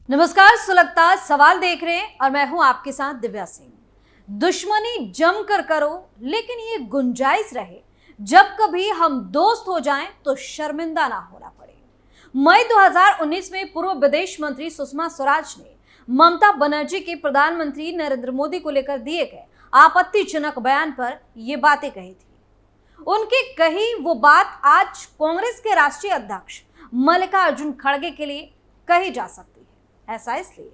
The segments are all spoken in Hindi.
नमस्कार, सुलगता सवाल देख रहे हैं और मैं हूं आपके साथ दिव्या सिंह। दुश्मनी जम कर करो, लेकिन ये गुंजाइश रहे जब कभी हम दोस्त हो जाएं तो शर्मिंदा ना होना पड़े। मई 2019 में पूर्व विदेश मंत्री सुषमा स्वराज ने ममता बनर्जी के प्रधानमंत्री नरेंद्र मोदी को लेकर दिए गए आपत्तिजनक बयान पर ये बातें कही थी। उनकी कही वो बात आज कांग्रेस के राष्ट्रीय अध्यक्ष मल्लिकार्जुन खड़गे के लिए कही जा सकती है। ऐसा इसलिए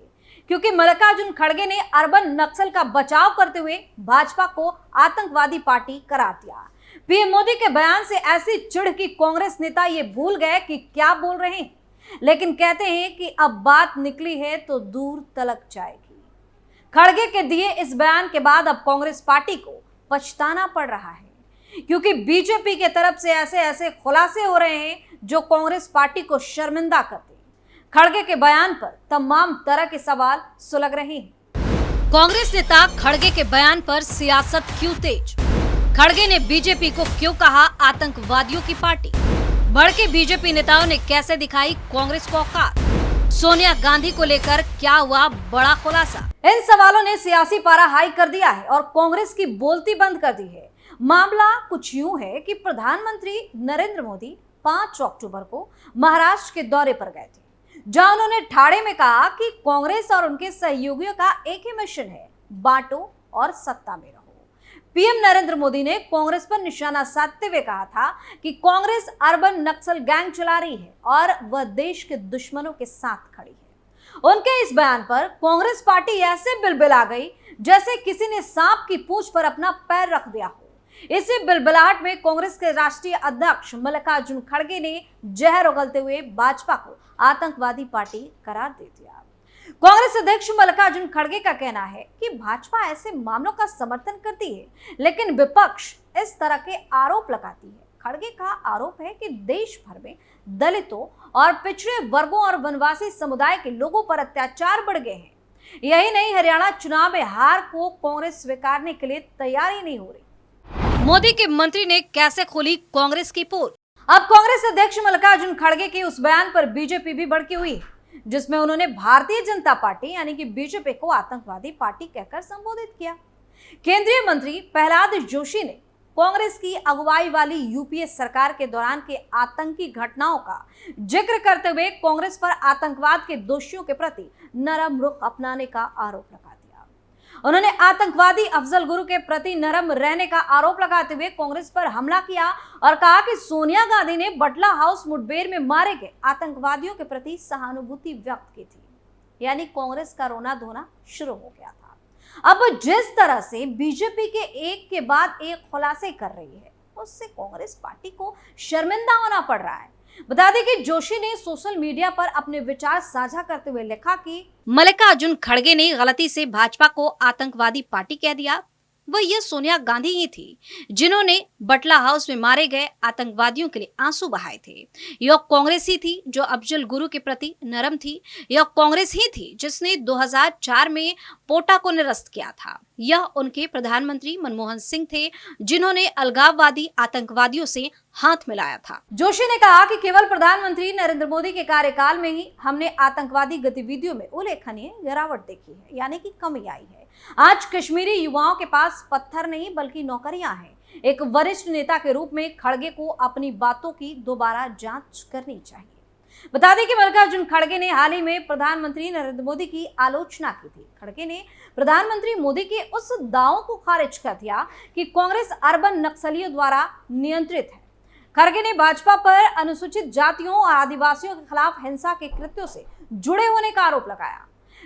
क्योंकि मल्लिकार्जुन खड़गे ने अर्बन नक्सल का बचाव करते हुए भाजपा को आतंकवादी पार्टी करार दिया। पीएम मोदी के बयान से ऐसी चिढ़ की कांग्रेस नेता ये भूल गए कि क्या बोल रहे हैं, लेकिन कहते हैं कि अब बात निकली है तो दूर तलक जाएगी। खड़गे के दिए इस बयान के बाद अब कांग्रेस पार्टी को पछताना पड़ रहा है, क्योंकि बीजेपी के तरफ से ऐसे खुलासे हो रहे हैं जो कांग्रेस पार्टी को शर्मिंदा करते हैं। खड़गे के बयान पर तमाम तरह के सवाल सुलग रहे हैं। कांग्रेस नेता खड़गे के बयान पर सियासत क्यों तेज? खड़गे ने बीजेपी को क्यों कहा आतंकवादियों की पार्टी? भड़के बीजेपी नेताओं ने कैसे दिखाई कांग्रेस को औकात? सोनिया गांधी को लेकर क्या हुआ बड़ा खुलासा? इन सवालों ने सियासी पारा हाई कर दिया है और कांग्रेस की बोलती बंद कर दी है। मामला कुछ यूं है कि प्रधानमंत्री नरेंद्र मोदी 5 अक्टूबर को महाराष्ट्र के दौरे पर गए थे, जहां उन्होंने ठाड़े में कहा कि कांग्रेस और उनके सहयोगियों का एक ही मिशन है, बांटो और सत्ता में रहो। पीएम नरेंद्र मोदी ने कांग्रेस पर निशाना साधते हुए कहा था कि कांग्रेस अर्बन नक्सल गैंग चला रही है और वह देश के दुश्मनों के साथ खड़ी है। उनके इस बयान पर कांग्रेस पार्टी ऐसे बिलबिला गई जैसे किसी ने सांप की पूंछ पर अपना पैर रख दिया हो। इसी बिलबिलाहट में कांग्रेस के राष्ट्रीय अध्यक्ष मल्लिकार्जुन खड़गे ने जहर उगलते हुए भाजपा को आतंकवादी पार्टी करार दे दिया। कांग्रेस अध्यक्ष मल्लिकार्जुन खड़गे का कहना है कि भाजपा ऐसे मामलों का समर्थन करती है, लेकिन विपक्ष इस तरह के आरोप लगाती है। खड़गे का आरोप है कि देश भर में दलितों और पिछड़े वर्गों और वनवासी समुदाय के लोगों पर अत्याचार बढ़ गए हैं। यही नहीं, हरियाणा चुनाव में हार को कांग्रेस स्वीकारने के लिए तैयार ही नहीं हो रही। मोदी के मंत्री ने कैसे खोली कांग्रेस की पोल? अब कांग्रेस अध्यक्ष मल्लिकार्जुन खड़गे के उस बयान पर बीजेपी भी भड़की हुई है, जिसमें उन्होंने भारतीय जनता पार्टी यानी कि बीजेपी को आतंकवादी पार्टी कहकर संबोधित किया। केंद्रीय मंत्री प्रहलाद जोशी ने कांग्रेस की अगुवाई वाली यूपीए सरकार के दौरान के आतंकी घटनाओं का जिक्र करते हुए कांग्रेस पर आतंकवाद के दोषियों के प्रति नरम रुख अपनाने का आरोप लगा दिया। उन्होंने आतंकवादी अफजल गुरु के प्रति नरम रहने का आरोप लगाते हुए कांग्रेस पर हमला किया और कहा कि सोनिया गांधी ने बटला हाउस मुठभेड़ में मारे गए आतंकवादियों के प्रति सहानुभूति व्यक्त की थी। यानी कांग्रेस का रोना धोना शुरू हो गया था। अब जिस तरह से बीजेपी के एक के बाद एक खुलासे कर रही है, उससे कांग्रेस पार्टी को शर्मिंदा होना पड़ रहा है। बता दें कि जोशी ने सोशल मीडिया पर अपने विचार साझा करते हुए लिखा कि मल्लिकार्जुन खड़गे ने गलती से भाजपा को आतंकवादी पार्टी कह दिया। वह यह सोनिया गांधी ही थी जिन्होंने बटला हाउस में मारे गए आतंकवादियों के लिए आंसू बहाए थे। यह कांग्रेस ही थी जो अफजल गुरु के प्रति नरम थी। यह कांग्रेस ही थी जिसने 2004 में पोटा को निरस्त किया था। यह उनके प्रधानमंत्री मनमोहन सिंह थे जिन्होंने अलगाववादी आतंकवादियों से हाथ मिलाया था। जोशी ने कहा कि केवल प्रधानमंत्री नरेंद्र मोदी के कार्यकाल में ही हमने आतंकवादी गतिविधियों में उल्लेखनीय गिरावट देखी है, यानी कि कमी आई है। आज कश्मीरी युवाओं के पास पत्थर नहीं बल्कि नौकरियां हैं। एक वरिष्ठ नेता के रूप में खड़गे को अपनी बातों की दोबारा जांच करनी चाहिए। बता दें कि मल्लिकार्जुन खड़गे ने हाल ही में प्रधानमंत्री नरेंद्र मोदी की आलोचना की थी। खड़गे ने प्रधानमंत्री मोदी के उस दावों को खारिज कर दिया कि कांग्रेस अर्बन नक्सलियों द्वारा नियंत्रित है। खड़गे ने भाजपा पर अनुसूचित जातियों और आदिवासियों के खिलाफ हिंसा के कृत्यों से जुड़े होने का आरोप लगाया।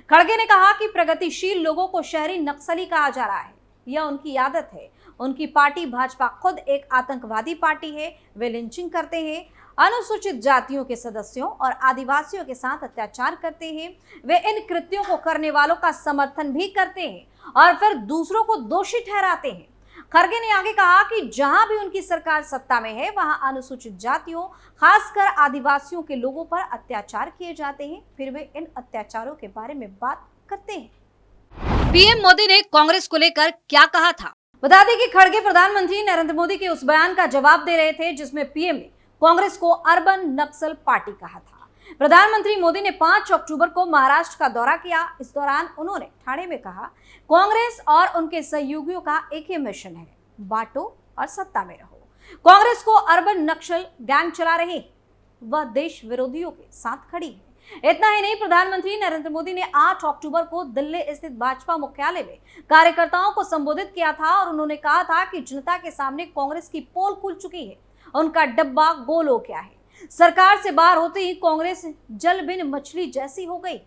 खड़गे ने कहा कि प्रगतिशील लोगों को शहरी नक्सली कहा जा रहा है, यह उनकी आदत है। उनकी पार्टी भाजपा खुद एक आतंकवादी पार्टी है। वे लिंचिंग करते हैं, अनुसूचित जातियों के सदस्यों और आदिवासियों के साथ अत्याचार करते हैं। वे इन कृत्यों को करने वालों का समर्थन भी करते हैं और फिर दूसरों को दोषी ठहराते हैं। खड़गे ने आगे कहा कि जहां भी उनकी सरकार सत्ता में है, वहां अनुसूचित जातियों, खासकर आदिवासियों के लोगों पर अत्याचार किए जाते हैं। फिर वे इन अत्याचारों के बारे में बात करते हैं। पीएम मोदी ने कांग्रेस को लेकर क्या कहा था? बता दें कि खड़गे प्रधानमंत्री नरेंद्र मोदी के उस बयान का जवाब दे रहे थे जिसमें पीएम ने कांग्रेस को अर्बन नक्सल पार्टी कहा था। प्रधानमंत्री मोदी ने 5 अक्टूबर को महाराष्ट्र का दौरा किया। इस दौरान उन्होंने ठाणे में कहा, कांग्रेस और उनके सहयोगियों का एक ही मिशन है, बांटो और सत्ता में रहो। कांग्रेस को अर्बन नक्सल गैंग चला रही, वह देश विरोधियों के साथ खड़ी है। इतना ही नहीं, प्रधानमंत्री नरेंद्र मोदी ने 8 अक्टूबर को दिल्ली स्थित भाजपा मुख्यालय में कार्यकर्ताओं को संबोधित किया था और उन्होंने कहा था कि जनता के सामने कांग्रेस की पोल खुल चुकी है, उनका डब्बा गोल हो गया है। सरकार से बाहर होते ही कांग्रेस जल बिन मछली जैसी हो गई।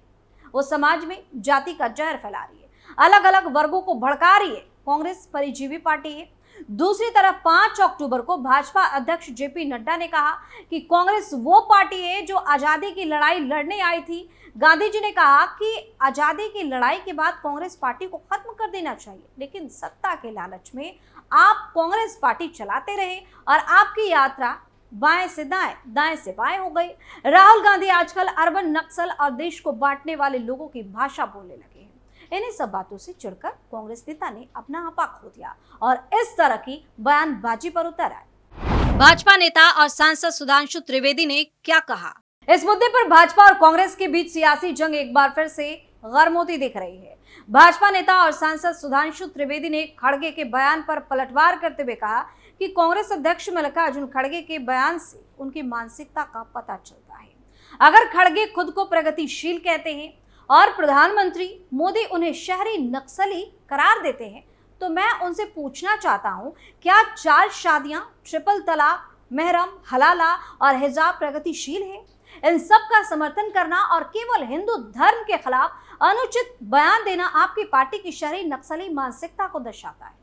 वो समाज में जाति का जहर फैला रही है, अलग अलग वर्गों को भड़का रही है। कांग्रेस परिजीवी पार्टी है। दूसरी तरफ 5 अक्टूबर को भाजपा अध्यक्ष जेपी नड्डा ने कहा कि कांग्रेस वो पार्टी है जो आजादी की लड़ाई लड़ने आई थी। गांधी जी ने कहा कि आजादी की लड़ाई के बाद कांग्रेस पार्टी को खत्म कर देना चाहिए, लेकिन सत्ता के लालच में आप कांग्रेस पार्टी चलाते रहे और आपकी यात्रा बाएं से दाएं, दाएं से बाएं हो गई। राहुल गांधी आजकल अर्बन नक्सल और देश को बांटने वाले लोगों की भाषा बोलने लगे हैं। इन्हीं सब बातों से चिढ़कर कांग्रेस नेता ने अपना आपा खो दिया और इस तरह की बयानबाजी पर उतर आए। भाजपा नेता और सांसद सुधांशु त्रिवेदी ने क्या कहा? इस मुद्दे पर भाजपा और कांग्रेस के बीच सियासी जंग एक बार फिर से गरमोती दिख रही है। भाजपा नेता और सांसद सुधांशु त्रिवेदी ने खड़गे के बयान पर पलटवार करते हुए कहा कि कांग्रेस अध्यक्ष मल्लिकार्जुन खड़गे के बयान से उनकी मानसिकता का पता चलता है। अगर खड़गे खुद को प्रगतिशील कहते हैं और प्रधानमंत्री मोदी उन्हें शहरी नक्सली करार देते हैं, तो मैं उनसे पूछना चाहता हूं, क्या 4 शादियां, ट्रिपल तलाक, महरम, हलाला और हिजाब प्रगतिशील है? इन सब का समर्थन करना और केवल हिंदू धर्म के खिलाफ अनुचित बयान देना आपकी पार्टी की शहरी नक्सली मानसिकता को दर्शाता है।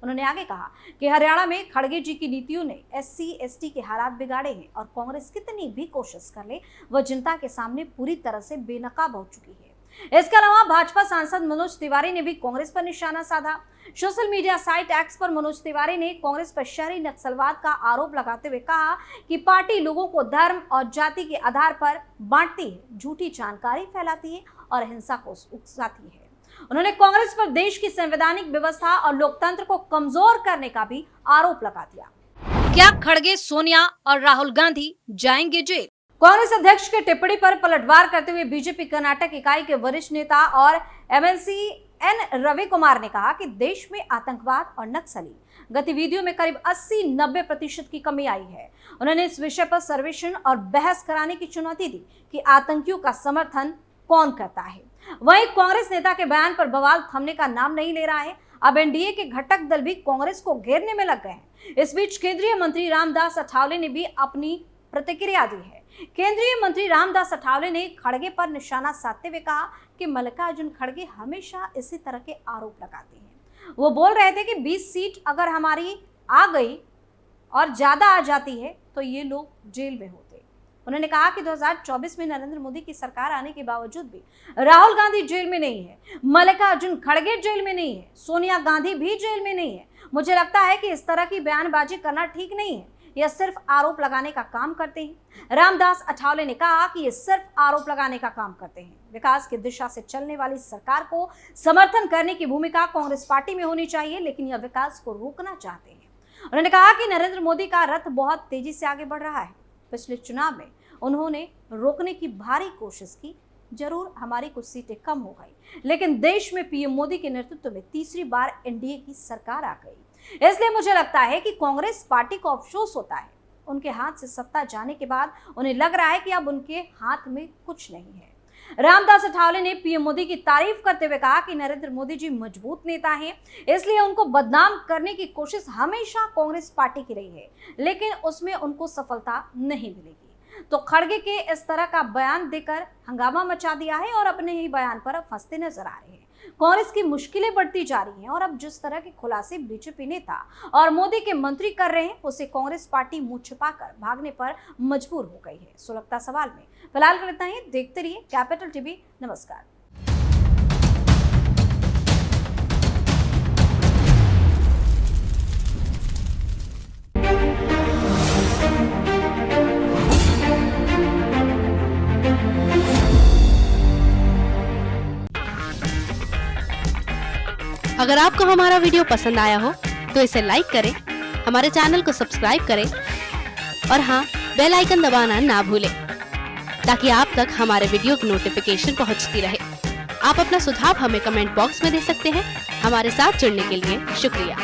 उन्होंने आगे कहा कि हरियाणा में खड़गे जी की नीतियों ने SC ST के हालात बिगाड़े हैं और कांग्रेस कितनी भी कोशिश कर ले, वह जनता के सामने पूरी तरह से बेनकाब हो चुकी है। इसके अलावा भाजपा सांसद मनोज तिवारी ने भी कांग्रेस पर निशाना साधा। सोशल मीडिया साइट एक्स पर मनोज तिवारी ने कांग्रेस पर शहरी नक्सलवाद का आरोप लगाते हुए कहा कि पार्टी लोगों को धर्म और जाति के आधार पर बांटती है, झूठी जानकारी फैलाती है और हिंसा को उकसाती है। उन्होंने कांग्रेस पर देश की संवैधानिक व्यवस्था और लोकतंत्र को कमजोर करने का भी आरोप लगा दिया। क्या खड़गे, सोनिया और राहुल गांधी जाएंगे जेल? कांग्रेस अध्यक्ष के टिप्पणी पर पलटवार करते हुए बीजेपी कर्नाटक इकाई के वरिष्ठ नेता और MLC N रवि कुमार ने कहा कि देश में आतंकवाद और नक्सली गतिविधियों में करीब 80-90% की कमी आई है। उन्होंने इस विषय पर सर्वेक्षण और बहस कराने की चुनौती दी कि आतंकियों का समर्थन कौन करता है। वहीं कांग्रेस नेता के बयान पर बवाल थमने का नाम नहीं ले रहा है। अब NDA के घटक दल भी कांग्रेस को घेरने में लग गए हैं। इस बीच केंद्रीय मंत्री रामदास अठावले ने भी अपनी प्रतिक्रिया दी है। केंद्रीय मंत्री रामदास अठावले ने खड़गे पर निशाना साधते हुए कहा कि मल्लिकार्जुन खड़गे हमेशा इसी तरह के आरोप लगाते हैं। वो बोल रहे थे कि 20 सीट अगर हमारी आ गई और ज्यादा आ जाती है तो ये लोग जेल में होते। उन्होंने कहा कि 2024 में नरेंद्र मोदी की सरकार आने के बावजूद भी राहुल गांधी जेल में नहीं है, मल्लिकार्जुन खड़गे जेल में नहीं है, सोनिया गांधी भी जेल में नहीं है। मुझे लगता है कि इस तरह की बयानबाजी करना ठीक नहीं है। यह सिर्फ आरोप लगाने का काम करते हैं। रामदास अठावले ने कहा कि ये सिर्फ आरोप लगाने का काम करते हैं। विकास की दिशा से चलने वाली सरकार को समर्थन करने की भूमिका कांग्रेस पार्टी में होनी चाहिए, लेकिन यह विकास को रोकना चाहते हैं। उन्होंने कहा कि नरेंद्र मोदी का रथ बहुत तेजी से आगे बढ़ रहा है। पिछले चुनाव में उन्होंने रोकने की भारी कोशिश की, जरूर हमारी कुछ सीटें कम हो गई, लेकिन देश में PM मोदी के नेतृत्व में तीसरी बार NDA की सरकार आ गई। इसलिए मुझे लगता है कि कांग्रेस पार्टी को अफसोस होता है। उनके हाथ से सत्ता जाने के बाद उन्हें लग रहा है कि अब उनके हाथ में कुछ नहीं है। रामदास अठावले ने PM मोदी की तारीफ करते हुए कहा कि नरेंद्र मोदी जी मजबूत नेता हैं, इसलिए उनको बदनाम करने की कोशिश हमेशा कांग्रेस पार्टी की रही है, लेकिन उसमें उनको सफलता नहीं मिलेगी। तो खड़गे के इस तरह का बयान देकर हंगामा मचा दिया है और अपने ही बयान पर फंसते नजर आ रहे हैं। कांग्रेस की मुश्किलें बढ़ती जा रही हैं और अब जिस तरह के खुलासे बीजेपी नेता और मोदी के मंत्री कर रहे हैं, उससे कांग्रेस पार्टी मुंह छिपाकर भागने पर मजबूर हो गई है। सुलगता सवाल में फिलहाल इतना ही। देखते रहिए कैपिटल टीवी। नमस्कार। अगर आपको हमारा वीडियो पसंद आया हो तो इसे लाइक करें, हमारे चैनल को सब्सक्राइब करें और हाँ, बेल आइकन दबाना ना भूलें ताकि आप तक हमारे वीडियो की नोटिफिकेशन पहुंचती रहे। आप अपना सुझाव हमें कमेंट बॉक्स में दे सकते हैं। हमारे साथ जुड़ने के लिए शुक्रिया।